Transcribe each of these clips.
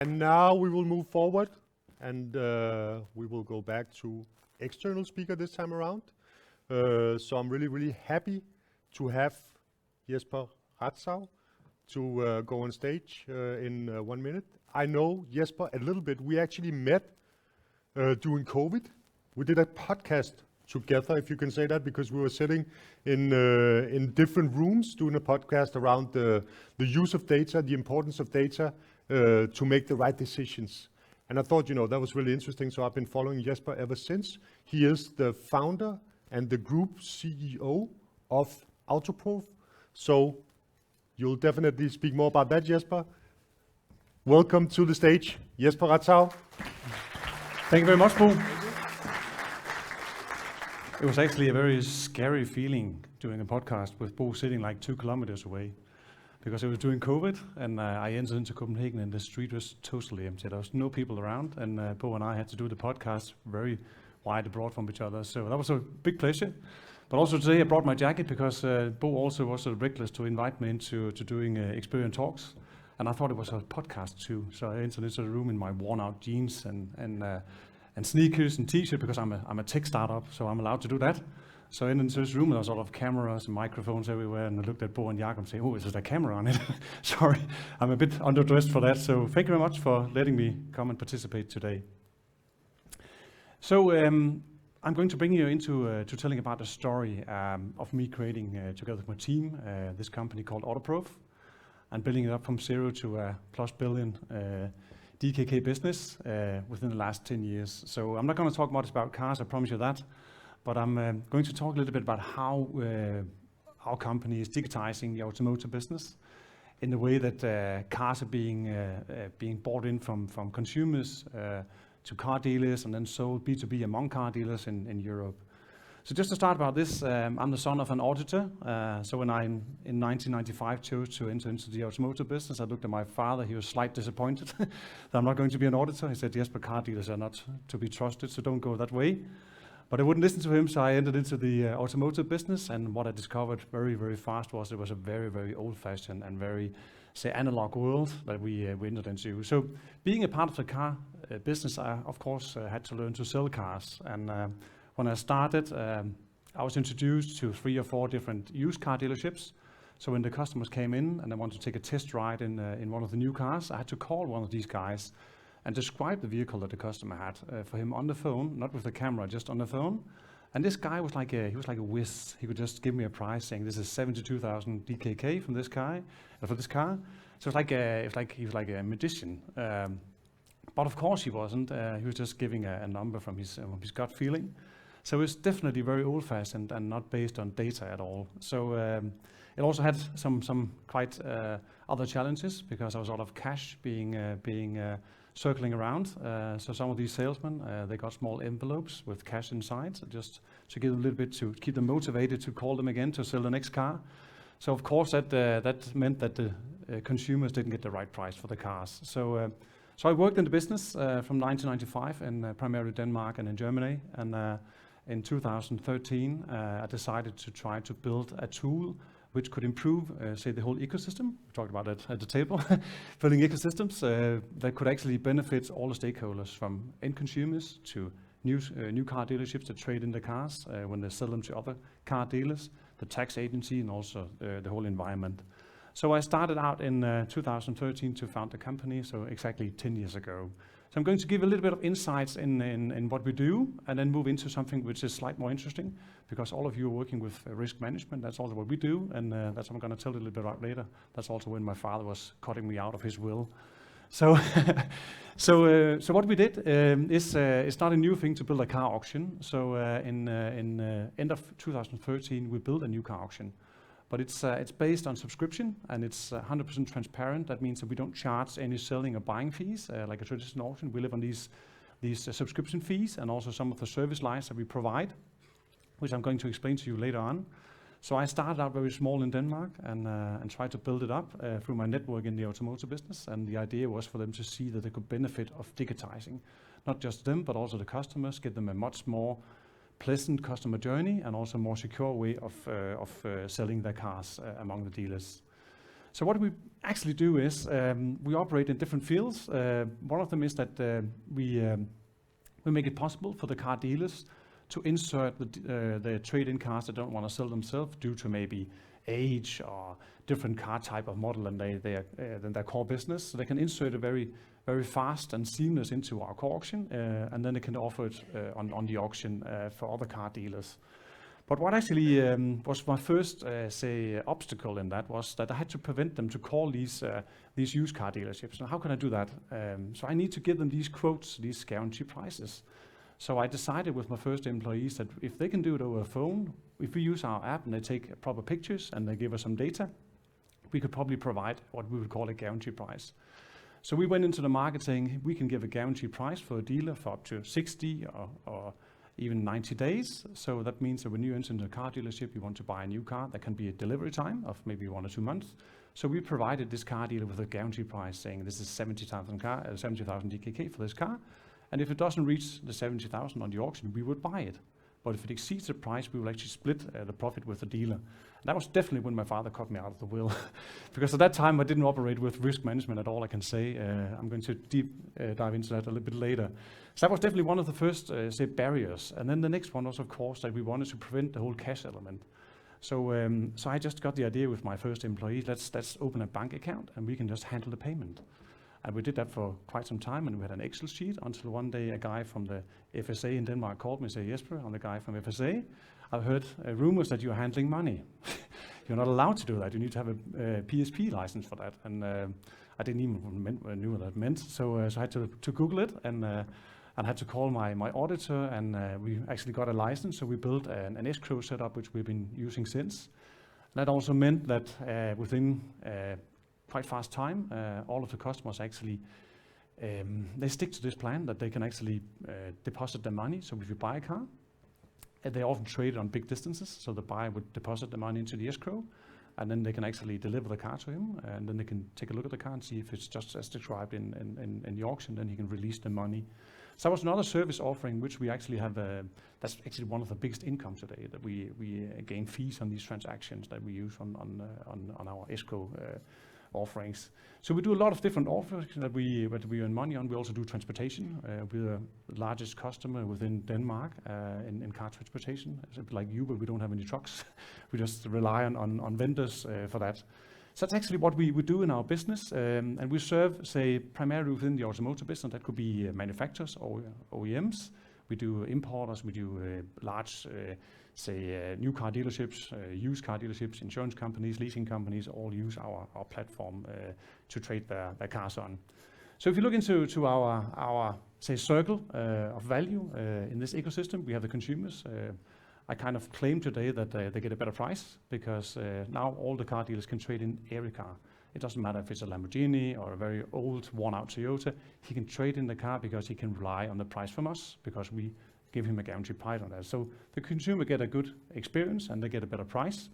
And now we will move forward, and we will go back to external speaker this time around. So I'm really happy to have Jesper Ratza to go on stage in 1 minute. I know Jesper a little bit. We actually met during COVID. We did a podcast together, if you can say that, because we were sitting in different rooms doing a podcast around the use of data, the importance of data to make the right decisions. And I thought, that was really interesting, so I've been following Jesper ever since. He is the founder and the group CEO of Autoproof. So you'll definitely speak more about that, Jesper. Welcome to the stage, Jesper Ratza. Thank you very much, Bo. It was actually a very scary feeling doing a podcast with Bo sitting like 2 kilometers away, because it was during COVID, and I entered into Copenhagen and the street was totally empty. There was no people around, and Bo and I had to do the podcast very wide abroad from each other. So that was a big pleasure. But also today I brought my jacket because Bo also was so reckless to invite me into doing Experian talks, and I thought it was a podcast too. So I entered into the room in my worn-out jeans and sneakers and t-shirt, because I'm a tech startup, so I'm allowed to do that. So I entered into this room and there was a lot of cameras and microphones everywhere, and I looked at Bo and Jakob and said, "Oh, is there a camera on it?" Sorry, I'm a bit underdressed for that. So thank you very much for letting me come and participate today. So I'm going to bring you into to telling about the story of me creating together with my team this company called Autoproof, and building it up from 0 to a plus billion DKK business within the last 10 years. So I'm not going to talk much about cars, I promise you that, but I'm going to talk a little bit about how our company is digitizing the automotive business in the way that cars are being bought in from consumers to car dealers and then sold B2B among car dealers in Europe. So just to start about this, I'm the son of an auditor. So when I, in 1995, chose to enter into the automotive business, I looked at my father. He was slightly disappointed that I'm not going to be an auditor. He said, "Yes, but car dealers are not to be trusted, so don't go that way." But I wouldn't listen to him, so I entered into the automotive business. And what I discovered very fast was it was a very old-fashioned and very, analog world that we entered into. So being a part of the car business, I, of course, had to learn to sell cars. And when I started, I was introduced to 3 or 4 different used car dealerships. So when the customers came in and they wanted to take a test ride in one of the new cars, I had to call one of these guys and describe the vehicle that the customer had for him on the phone, not with the camera, just on the phone. And this guy was like a whiz. He could just give me a price saying this is 72,000 DKK from this guy for this car. So he was like a magician. But of course he wasn't. He was just giving a number from his gut feeling. So it's definitely very old-fashioned and not based on data at all. So it also had some quite other challenges, because there was a lot of cash being circling around. So some of these salesmen, they got small envelopes with cash inside, just to give them a little bit to keep them motivated to call them again to sell the next car. So of course that meant that the consumers didn't get the right price for the cars. So I worked in the business from 1995 in primarily Denmark and in Germany. And in 2013, I decided to try to build a tool which could improve, the whole ecosystem. We talked about it at the table, building ecosystems that could actually benefit all the stakeholders, from end consumers to new car dealerships that trade in the cars when they sell them to other car dealers, the tax agency, and also the whole environment. So I started out in 2013 to found the company, so exactly 10 years ago. So I'm going to give a little bit of insights in what we do, and then move into something which is slightly more interesting, because all of you are working with risk management. That's also what we do, and that's what I'm going to tell you a little bit about later. That's also when my father was cutting me out of his will. So so what we did is it's not a new thing to build a car auction. So in end of 2013, we built a new car auction. But it's based on subscription, and it's 100% transparent. That means that we don't charge any selling or buying fees like a traditional auction. We live on these subscription fees, and also some of the service lines that we provide, which I'm going to explain to you later on. So I started out very small in Denmark and tried to build it up through my network in the automotive business. And the idea was for them to see that they could benefit of digitizing, not just them, but also the customers, give them a much more pleasant customer journey and also more secure way of selling their cars among the dealers. So what we actually do is we operate in different fields. One of them is that we make it possible for the car dealers to insert the trade-in cars that don't want to sell themselves due to maybe age or different car type of model than their core business. So they can insert it very, very fast and seamless into our core auction, and then they can offer it on the auction for other car dealers. But what actually was my first, obstacle in that was that I had to prevent them to call these used car dealerships. So how can I do that? So I need to give them these quotes, these guarantee prices. So I decided with my first employees that if they can do it over a phone, if we use our app and they take proper pictures and they give us some data, we could probably provide what we would call a guarantee price. So we went into the market saying we can give a guarantee price for a dealer for up to 60 or even 90 days. So that means that when you enter into a car dealership, you want to buy a new car, there can be a delivery time of maybe 1 or 2 months. So we provided this car dealer with a guarantee price saying this is 70,000 DKK for this car. And if it doesn't reach the 70,000 on the auction, we would buy it. But if it exceeds the price, we will actually split the profit with the dealer. And that was definitely when my father cut me out of the will. Because at that time, I didn't operate with risk management at all, I can say. I'm going to dive into that a little bit later. So that was definitely one of the first, barriers. And then the next one was, of course, that we wanted to prevent the whole cash element. So I just got the idea with my first employee, let's open a bank account and we can just handle the payment. And we did that for quite some time, and we had an Excel sheet until one day a guy from the FSA in Denmark called me and said, Jesper, I'm the guy from FSA. I've heard rumors that you're handling money. You're not allowed to do that. You need to have a PSP license for that. And I didn't even knew what that meant. So I had to Google it and had to call my auditor, and we actually got a license. So we built an escrow setup, which we've been using since. And that also meant that within quite fast time, all of the customers actually, they stick to this plan that they can actually deposit their money. So if you buy a car, they often trade on big distances. So the buyer would deposit the money into the escrow, and then they can actually deliver the car to him, and then they can take a look at the car and see if it's just as described in the auction, then he can release the money. So that was another service offering which we actually have, that's actually one of the biggest income today, that we gain fees on these transactions that we use on our escrow offerings. So we do a lot of different offerings that we earn money on. We also do transportation. We're the largest customer within Denmark in car transportation. It's a bit like you, but we don't have any trucks. We just rely on vendors for that. So that's actually what we do in our business. And we serve, say, primarily within the automotive business. That could be manufacturers or OEMs. We do importers, we do large, new car dealerships, used car dealerships, insurance companies, leasing companies, all use our platform to trade their cars on. So if you look into our circle of value in this ecosystem, we have the consumers. I kind of claim today that they get a better price because now all the car dealers can trade in every car. It doesn't matter if it's a Lamborghini or a very old, worn-out Toyota. He can trade in the car because he can rely on the price from us because we give him a guaranteed price on that. So the consumer get a good experience and they get a better price.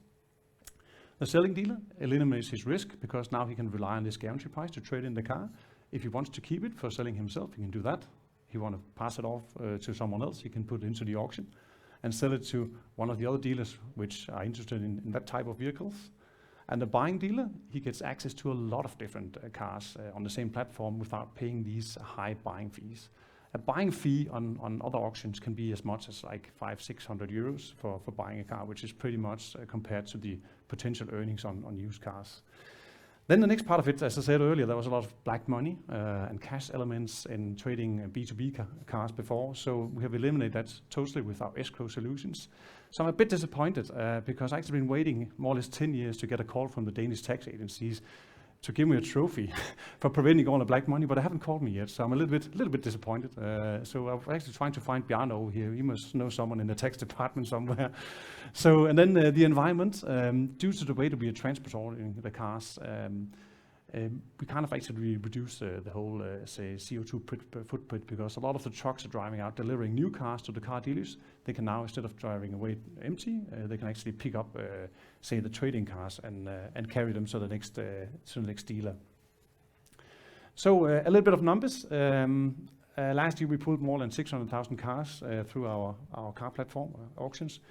The selling dealer eliminates his risk because now he can rely on this guarantee price to trade in the car. If he wants to keep it for selling himself, he can do that. He want to pass it off to someone else, he can put it into the auction and sell it to one of the other dealers which are interested in that type of vehicles. And the buying dealer, he gets access to a lot of different cars on the same platform without paying these high buying fees. A buying fee on other auctions can be as much as like 500-600 euros for buying a car, which is pretty much compared to the potential earnings on used cars. Then the next part of it, as I said earlier, there was a lot of black money and cash elements in trading B2B cars before. So we have eliminated that totally with our escrow solutions. So I'm a bit disappointed because I've actually been waiting more or less 10 years to get a call from the Danish tax agencies to give me a trophy for preventing all the black money, but they haven't called me yet. So I'm a little bit disappointed. So I'm actually trying to find Bjarne over here. He must know someone in the tax department somewhere. So, and then the environment, due to the way that we are transporting the cars, we kind of actually reduce the whole, CO2 footprint because a lot of the trucks are driving out, delivering new cars to the car dealers. They can now, instead of driving away empty, they can actually pick up, the trading cars and carry them to the next dealer. So a little bit of numbers. Last year we pulled more than 600,000 cars through our car platform auctions.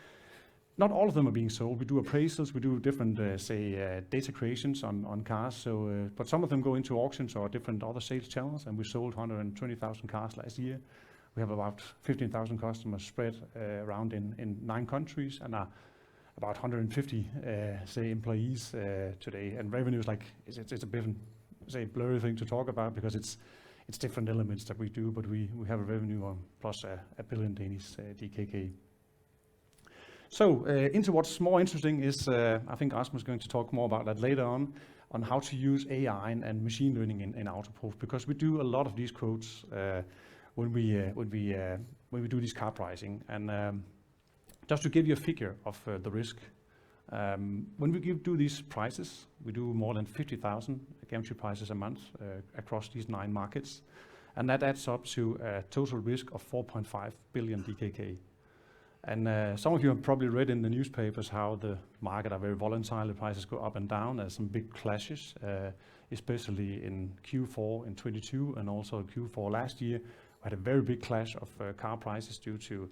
not all of them are being sold. We do appraisals, we do different, data creations on cars. So, but some of them go into auctions or different other sales channels, and we sold 120,000 cars last year. We have about 15,000 customers spread around in 9 countries, and about 150 employees today. And revenue is it's a bit blurry thing to talk about because it's different elements that we do, but we have a revenue on plus a billion Danish DKK. So into what's more interesting is, I think Rasmus is going to talk more about that later on how to use AI and machine learning in Autoproof, because we do a lot of these quotes when we do this car pricing. And just to give you a figure of the risk, when we do these prices, we do more than 50,000 guarantee prices a month across these 9 markets, and that adds up to a total risk of 4.5 billion DKK. And some of you have probably read in the newspapers how the market are very volatile. The prices go up and down. There's some big clashes, especially in Q4 in 22 and also Q4 last year. We had a very big clash of car prices due to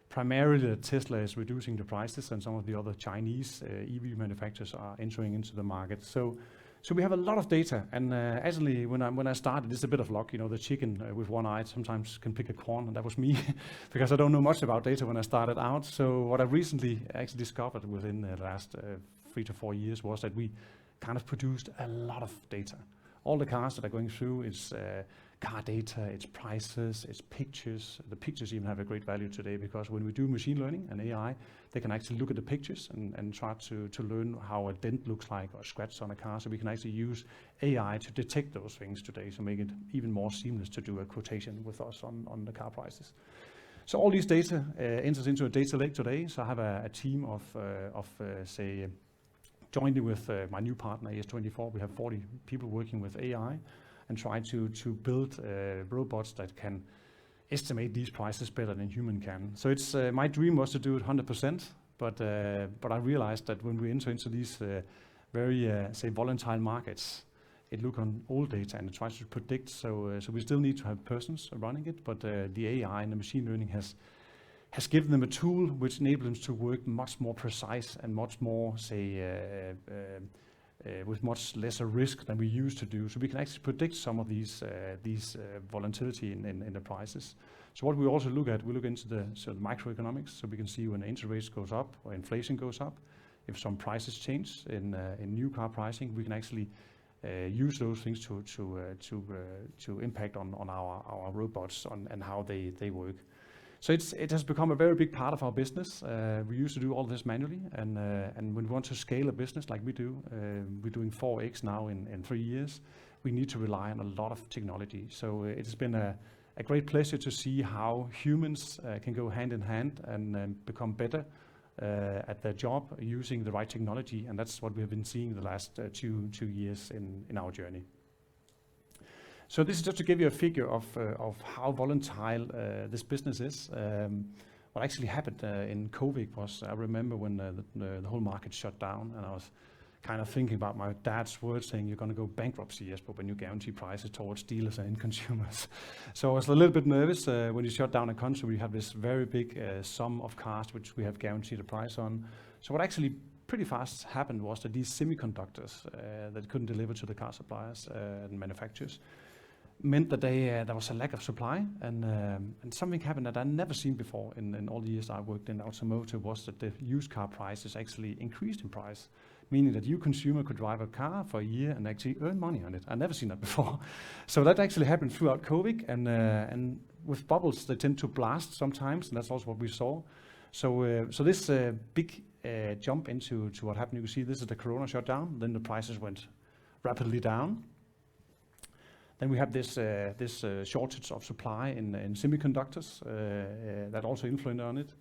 primarily that Tesla is reducing the prices and some of the other Chinese EV manufacturers are entering into the market. So we have a lot of data, and actually when I started, it's a bit of luck. You know, the chicken with one eye sometimes can pick a corn, and that was me because I don't know much about data when I started out. So what I recently actually discovered within the last 3 to 4 years was that we kind of produced a lot of data. All the cars that are going through, it's car data, it's prices, it's pictures. The pictures even have a great value today because when we do machine learning and AI, they can actually look at the pictures and try to learn how a dent looks like or a scratch on a car. So we can actually use AI to detect those things today, so make it even more seamless to do a quotation with us on the car prices. So all these data enters into a data lake today. So I have a team of jointly with my new partner, AS24, we have 40 people working with AI and try to build robots that can estimate these prices better than human can. So it's my dream was to do it 100%, but I realized that when we enter into these very volatile markets, it look on old data and it tries to predict. So we still need to have persons running it, but the AI and the machine learning has given them a tool which enables them to work much more precise and much more with much lesser risk than we used to do. So we can actually predict some of these volatility in the prices. So what we also look at, we look into the microeconomics, so we can see when interest rates goes up or inflation goes up, if some prices change in new car pricing, we can actually use those things to impact on our robots and how they work. So it has become a very big part of our business. We used to do all this manually, and when we want to scale a business like we do, we're doing 4x now in 3 years. We need to rely on a lot of technology. So it has been a great pleasure to see how humans can go hand in hand and become better at their job using the right technology, and that's what we have been seeing the last 2 years in our journey. So this is just to give you a figure of how volatile this business is. What actually happened in COVID was, I remember when the whole market shut down, and I was kind of thinking about my dad's words saying, "You're going to go bankruptcy, Jesper, when you guarantee prices towards dealers and end consumers." So I was a little bit nervous when you shut down a country. We have this very big sum of cars which we have guaranteed a price on. So what actually pretty fast happened was that these semiconductors that couldn't deliver to the car suppliers and manufacturers meant that there was a lack of supply, and something happened that I'd never seen before in all the years I worked in automotive, was that the used car prices actually increased in price, meaning that you consumer could drive a car for a year and actually earn money on it. I'd never seen that before. So that actually happened throughout COVID, and with bubbles, they tend to blast sometimes, and that's also what we saw. So this big jump into what happened, you can see this is the Corona shutdown, then the prices went rapidly down. Then we have this shortage of supply in semiconductors that also influenced on it.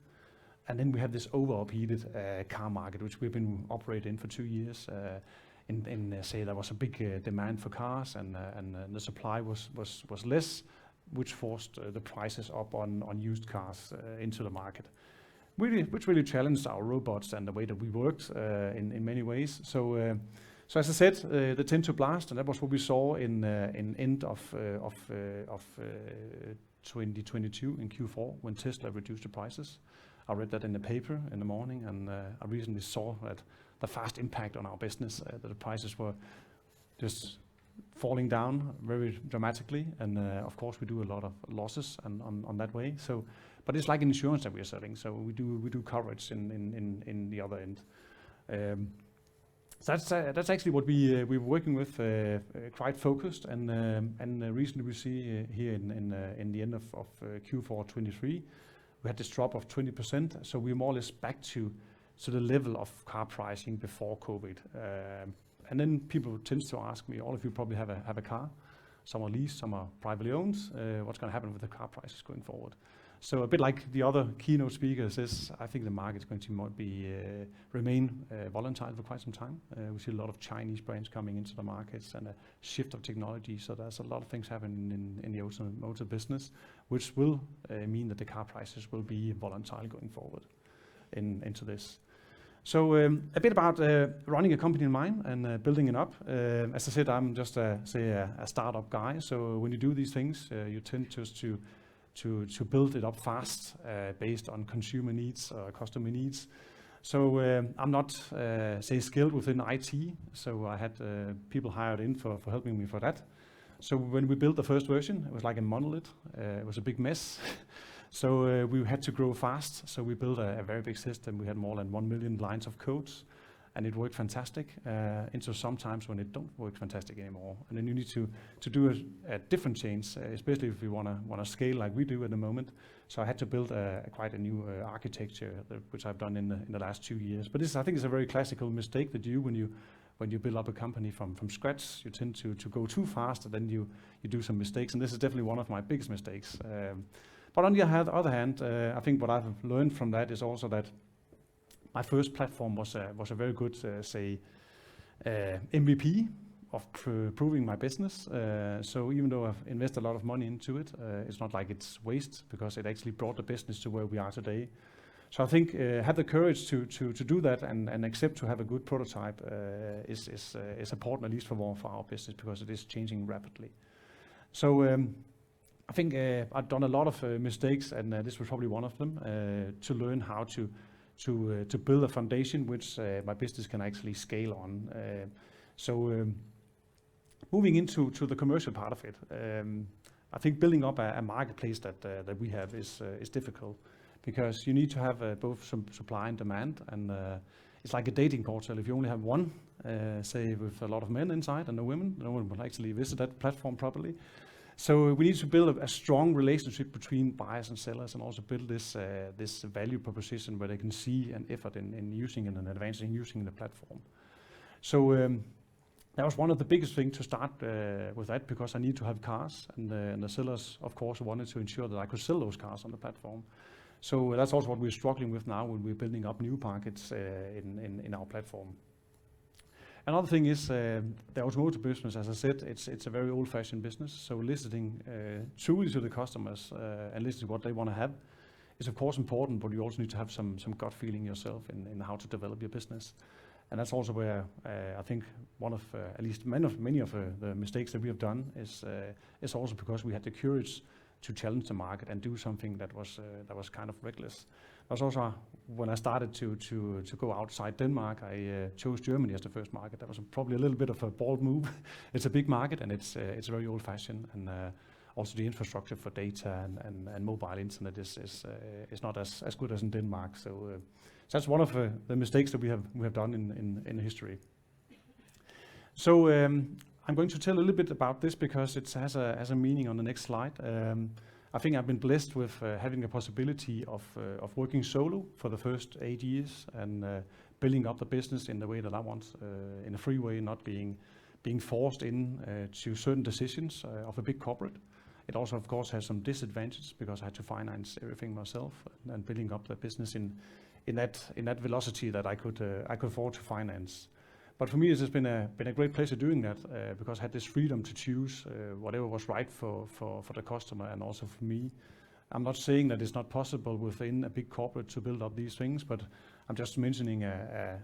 And then we have this overheated car market, which we've been operating in for 2 years. Say there was a big demand for cars, and the supply was less, which forced the prices up on used cars into the market, which really challenged our robots and the way that we worked in many ways. So as I said, they tend to blast, and that was what we saw in end of 2022 in Q4 when Tesla reduced the prices. I read that in the paper in the morning, and I recently saw that the fast impact on our business, that the prices were just falling down very dramatically, and of course we do a lot of losses on that way. So, but it's like insurance that we are selling. So we do coverage in the other end. So that's actually what we're working with, quite focused, and recently we see here in the end of Q4 23, we had this drop of 20%. So we're more or less back to the level of car pricing before COVID. And then people tend to ask me, all of you probably have a car, some are leased, some are privately owned. What's going to happen with the car prices going forward? So a bit like the other keynote speakers is, I think the market is going to remain volatile for quite some time. We see a lot of Chinese brands coming into the markets and a shift of technology. So there's a lot of things happening in the automotive business, which will mean that the car prices will be volatile going forward into this. So a bit about running a company in mind and building it up. As I said, I'm just a startup guy. So when you do these things, you tend just to build it up fast based on consumer needs or customer needs. So I'm not skilled within IT. So I had people hired in for helping me for that. So when we built the first version, it was like a monolith. It was a big mess. So we had to grow fast. So we built a very big system. We had more than 1 million lines of codes, and it worked fantastic. Into sometimes when it don't work fantastic anymore, and then you need to do a different change, especially if you want to scale like we do at the moment. So I had to build quite a new architecture, which I've done in the last 2 years. But this, I think, is a very classical mistake that when you build up a company from scratch, you tend to go too fast, and then you do some mistakes. And this is definitely one of my biggest mistakes. But on the other hand, I think what I've learned from that is also that my first platform was a very good, MVP of proving my business. So even though I've invested a lot of money into it, it's not like it's waste, because it actually brought the business to where we are today. So I think have the courage to do that and accept to have a good prototype is important, at least for our business, because it is changing rapidly. So I think I've done a lot of mistakes, and this was probably one of them, to learn how to build a foundation which my business can actually scale on. Moving into the commercial part of it, I think building up a marketplace that we have is difficult, because you need to have both some supply and demand, and it's like a dating portal. If you only have one, say with a lot of men inside and no women, no one will actually visit that platform properly. So we need to build a strong relationship between buyers and sellers, and also build this value proposition where they can see an effort in using it and advancing using the platform. So that was one of the biggest things to start with that, because I need to have cars, and the sellers, of course, wanted to ensure that I could sell those cars on the platform. So that's also what we're struggling with now when we're building up new markets in our platform. Another thing is the automotive business. As I said, it's a very old-fashioned business. So listening truly to the customers and listening to what they want to have is of course important, but you also need to have some gut feeling yourself in how to develop your business. And that's also where I think one of at least many of the mistakes that we have done is also because we had the courage to challenge the market and do something that was kind of reckless. That's also when I started to go outside Denmark. I chose Germany as the first market. That was probably a little bit of a bold move. It's a big market, and it's very old-fashioned, and also the infrastructure for data and mobile internet is not as good as in Denmark. So that's one of the mistakes that we have done in history. So I'm going to tell a little bit about this because it has a meaning on the next slide. I think I've been blessed with having a possibility of working solo for the first 8 years and building up the business in the way that I want, in a free way, not being forced to certain decisions of a big corporate. It also, of course, has some disadvantages because I had to finance everything myself and building up the business in that velocity that I could afford to finance. But for me, it has been a great pleasure doing that because I had this freedom to choose whatever was right for the customer and also for me. I'm not saying that it's not possible within a big corporate to build up these things, but I'm just mentioning,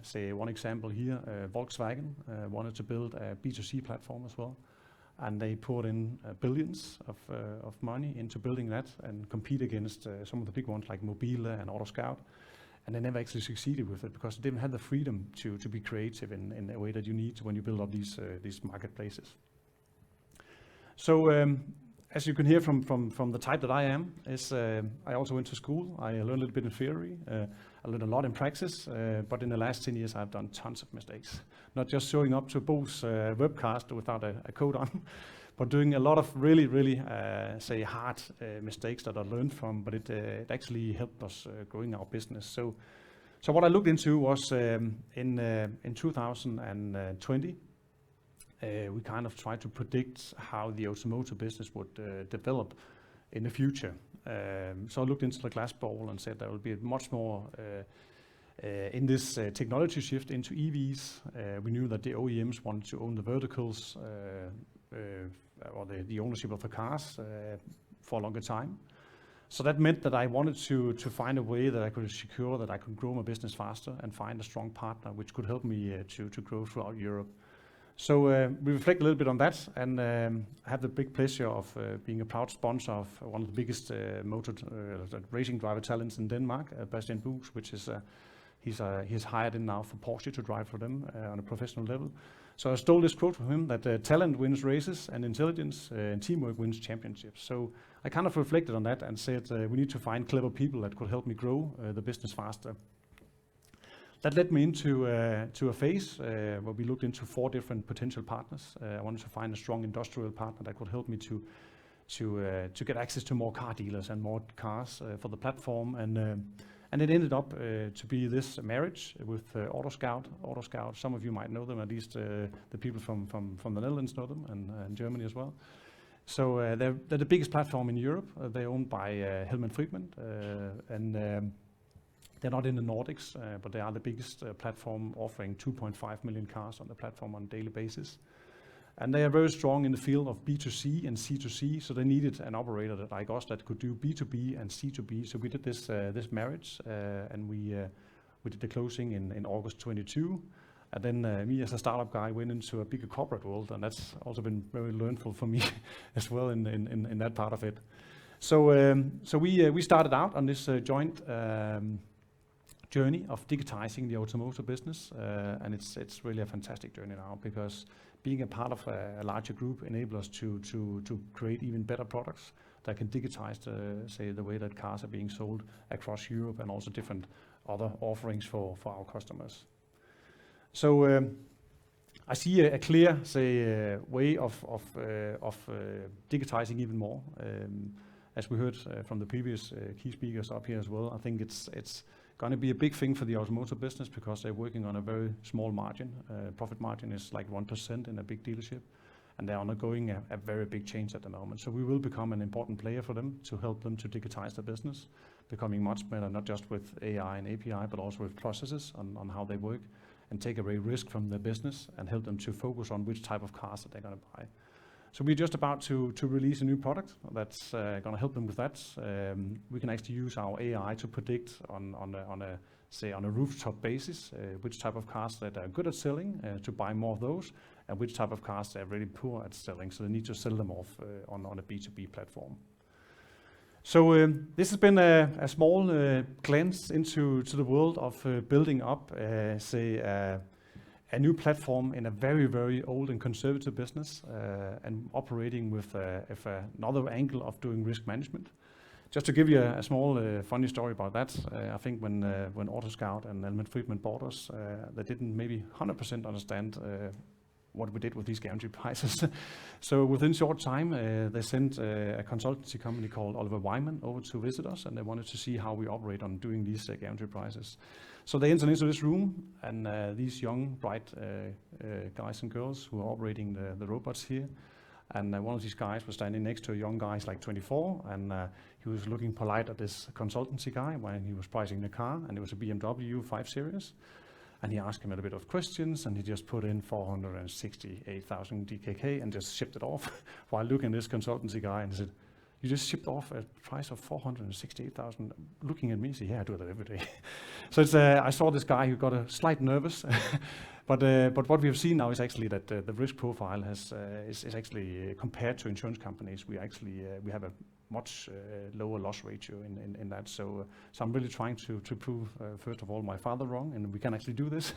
say, one example here. Volkswagen wanted to build a B2C platform as well. and they poured in billions of money into building that and compete against some of the big ones like Mobile and AutoScout. And they never actually succeeded with it because they didn't have the freedom to be creative in a way that you need when you build up these marketplaces. So as you can hear from the type that I am, I also went to school. I learned a little bit in theory. I learned a lot in practice, but in the last 10 years I've done tons of mistakes. Not just showing up to Bo's webcast without a code on, but doing a lot of really hard mistakes that I learned from, but it actually helped us growing our business. So what I looked into was in 2020, we kind of tried to predict how the automotive business would develop in the future. So I looked into the glass ball and said there will be much more in this technology shift into EVs. We knew that the OEMs wanted to own the verticals or the ownership of the cars for a longer time. So that meant that I wanted to find a way that I could secure that I could grow my business faster and find a strong partner which could help me to grow throughout Europe. So we reflect a little bit on that, and I have the big pleasure of being a proud sponsor of one of the biggest racing driver talents in Denmark, Bastian Buus, which is he's hired in now for Porsche to drive for them on a professional level. So I stole this quote from him that talent wins races and intelligence and teamwork wins championships. So I kind of reflected on that and said we need to find clever people that could help me grow the business faster. That led me into a phase where we looked into 4 different potential partners. I wanted to find a strong industrial partner that could help me to get access to more car dealers and more cars for the platform. And it ended up to be this marriage with AutoScout. AutoScout, some of you might know them, at least the people from the Netherlands know them, and Germany as well. So they're the biggest platform in Europe. They're owned by Hellman Friedman, and they're not in the Nordics, but they are the biggest platform, offering 2.5 million cars on the platform on a daily basis. And they are very strong in the field of B2C and C2C, so they needed an operator like us that could do B2B and C2B. So we did this marriage, and we did the closing in August 22. And then me as a startup guy went into a bigger corporate world, and that's also been very learnful for me as well in that part of it. So we started out on this joint journey of digitizing the automotive business, and it's really a fantastic journey now, because being a part of a larger group enables us to create even better products that can digitize the way that cars are being sold across Europe, and also different other offerings for our customers. So I see a clear way of digitizing even more. As we heard from the previous key speakers up here as well, I think it's going to be a big thing for the automotive business, because they're working on a very small margin. Profit margin is like 1% in a big dealership, and they're undergoing a very big change at the moment. So we will become an important player for them to help them to digitize the business, becoming much better, not just with AI and API, but also with processes on how they work, and take away risk from their business and help them to focus on which type of cars that they're going to buy. So we're just about to release a new product that's going to help them with that. We can actually use our AI to predict on a rooftop basis which type of cars that are good at selling, to buy more of those, and which type of cars they're really poor at selling, so they need to sell them off on a B2B platform. So this has been a small glance into the world of building up a new platform in a very, very old and conservative business, and operating with another angle of doing risk management. Just to give you a small funny story about that, I think when AutoScout and Hellman Friedman bought us, they didn't maybe 100% understand what we did with these guarantee prices. So within short time, they sent a consultancy company called Oliver Wyman over to visit us, and they wanted to see how we operate on doing these guarantee prices. So they entered into this room, and these young, bright guys and girls who are operating the robots here. And one of these guys was standing next to a young guy, like 24, and he was looking polite at this consultancy guy when he was pricing the car, and it was a BMW 5 Series. And he asked him a little bit of questions, and he just put in 468,000 DKK and just shipped it off while looking at this consultancy guy and said, you just shipped off a price of 468,000. Looking at me, say, yeah, I do that every day. So it's, I saw this guy who got a slight nervous, but what we have seen now is actually that the risk profile is actually compared to insurance companies. We actually we have a much lower loss ratio in that. So I'm really trying to prove first of all my father wrong, and we can actually do this,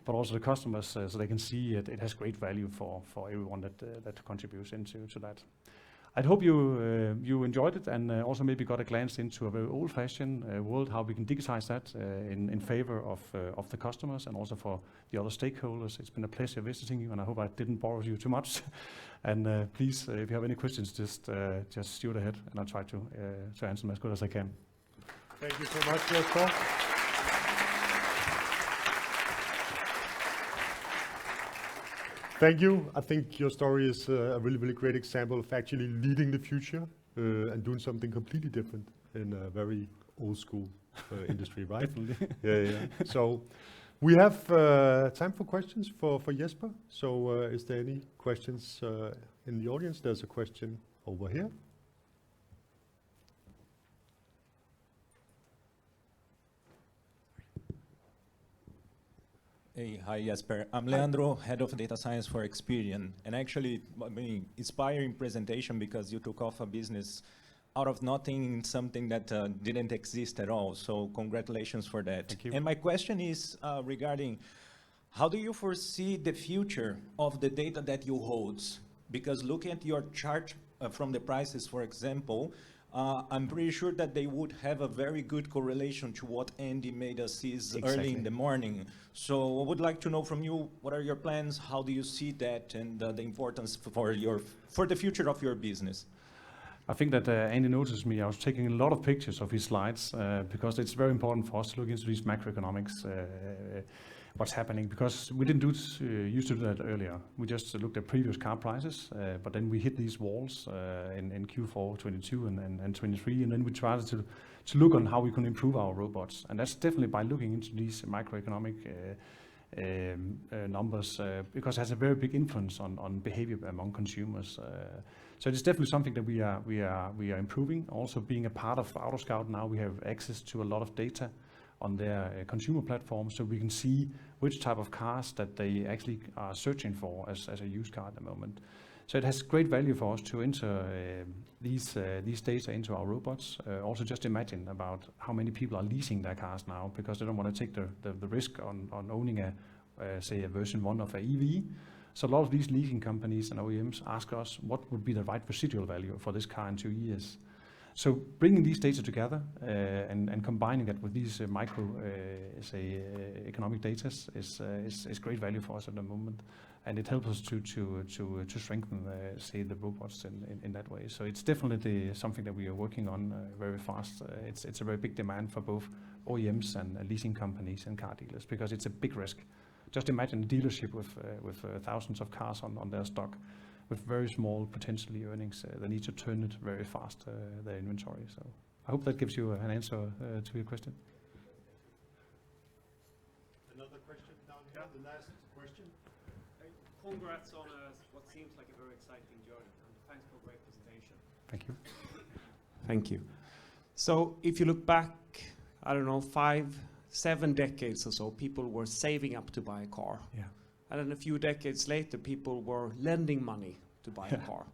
but also the customers so they can see it has great value for everyone that contributes into that. I hope you enjoyed it and also maybe got a glance into a very old-fashioned world, how we can digitize that in favor of the customers and also for the other stakeholders. It's been a pleasure visiting you, and I hope I didn't bore you too much. And please, if you have any questions, just shoot ahead, and I'll try to answer them as good as I can. Thank you so much, Jesper. Thank you. I think your story is a really, really great example of actually leading the future and doing something completely different in a very old school industry, right? Definitely. Yeah. So we have time for questions for Jesper. So is there any questions in the audience? There's a question over here. Hey, hi Jesper. I'm Leandro, Head of Data Science for Experian. And actually, I mean, inspiring presentation because you took off a business out of nothing, something that didn't exist at all. So congratulations for that. Thank you. And my question is regarding how do you foresee the future of the data that you hold? Because looking at your chart from the prices, for example, I'm pretty sure that they would have a very good correlation to what Andy made us see early in the morning. So I would like to know from you, what are your plans? How do you see that and the importance for the future of your business? I think that Andy noticed me. I was taking a lot of pictures of his slides because it's very important for us to look into these macroeconomics, what's happening, because we didn't used to do that earlier. We just looked at previous car prices, but then we hit these walls in Q4 22 and 23, and then we tried to look on how we can improve our robots. And that's definitely by looking into these macroeconomic numbers, because it has a very big influence on behavior among consumers. So it's definitely something that we are improving. Also, being a part of AutoScout now, we have access to a lot of data on their consumer platform, so we can see which type of cars that they actually are searching for as a used car at the moment. So it has great value for us to enter these data into our robots. Also, just imagine about how many people are leasing their cars now because they don't want to take the risk on owning say a version 1 of an EV. So a lot of these leasing companies and OEMs ask us what would be the right residual value for this car in 2 years. So bringing these data together and combining that with these economic data is great value for us at the moment, and it helps us to strengthen say the robots in that way. So it's definitely something that we are working on very fast. It's a very big demand for both OEMs and leasing companies and car dealers because it's a big risk. Just imagine a dealership with thousands of cars on their stock, with very small potentially earnings. They need to turn it very fast, their inventory. So I hope that gives you an answer to your question. Another question down here, the last question. Congrats on what seems like a very exciting journey, and thanks for a great presentation. Thank you. Thank you. So if you look back, I don't know, 5-7 decades or so, people were saving up to buy a car. Yeah. And then a few decades later, people were lending money to buy a car.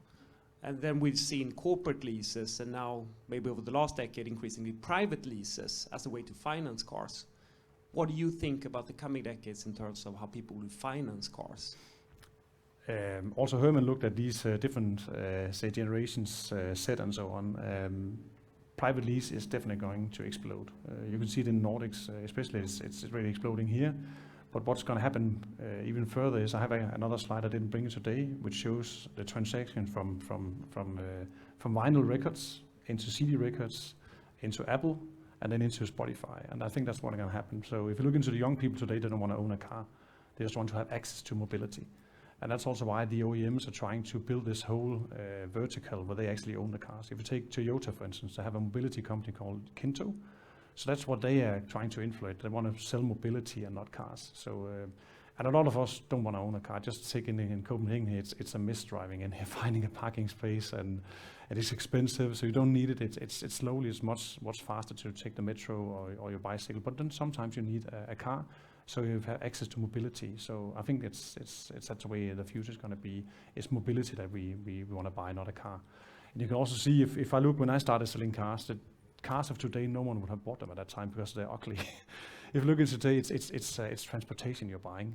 And then we've seen corporate leases, and now, maybe over the last decade, increasingly private leases as a way to finance cars. What do you think about the coming decades in terms of how people will finance cars? Also, Herman looked at these different, say, generations set and so on. Private lease is definitely going to explode. You can see it in Nordics, especially it's really exploding here. But what's going to happen even further is I have another slide I didn't bring today, which shows the transaction from vinyl records into CD records, into Apple, and then into Spotify. And I think that's what's going to happen. So if you look into the young people today, they don't want to own a car. They just want to have access to mobility. And that's also why the OEMs are trying to build this whole vertical where they actually own the cars. If you take Toyota, for instance, they have a mobility company called Kinto. So that's what they are trying to influence. They want to sell mobility and not cars. So, and a lot of us don't want to own a car. Just take in Copenhagen, it's a mess driving in here, finding a parking space, and It is expensive, so you don't need it. It's slowly, it's much faster to take the metro or your bicycle. But then sometimes you need a car, so you have access to mobility. So I think it's that's the way the future is going to be. It's mobility that we want to buy, not a car. And you can also see if I look when I started selling cars, the cars of today, no one would have bought them at that time because they're ugly. If you look at today, it's transportation you're buying.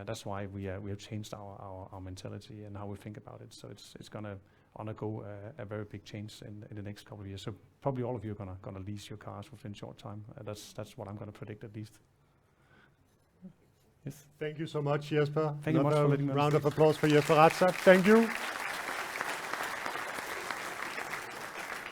That's why we have changed our mentality and how we think about it. So it's gonna undergo a very big change in the next couple of years. So probably all of you are gonna lease your cars within short time. That's what I'm gonna predict at least. Yes. Thank you so much, Jesper. Thank you much for letting me on round of applause for Jesper Ratza. Thank you.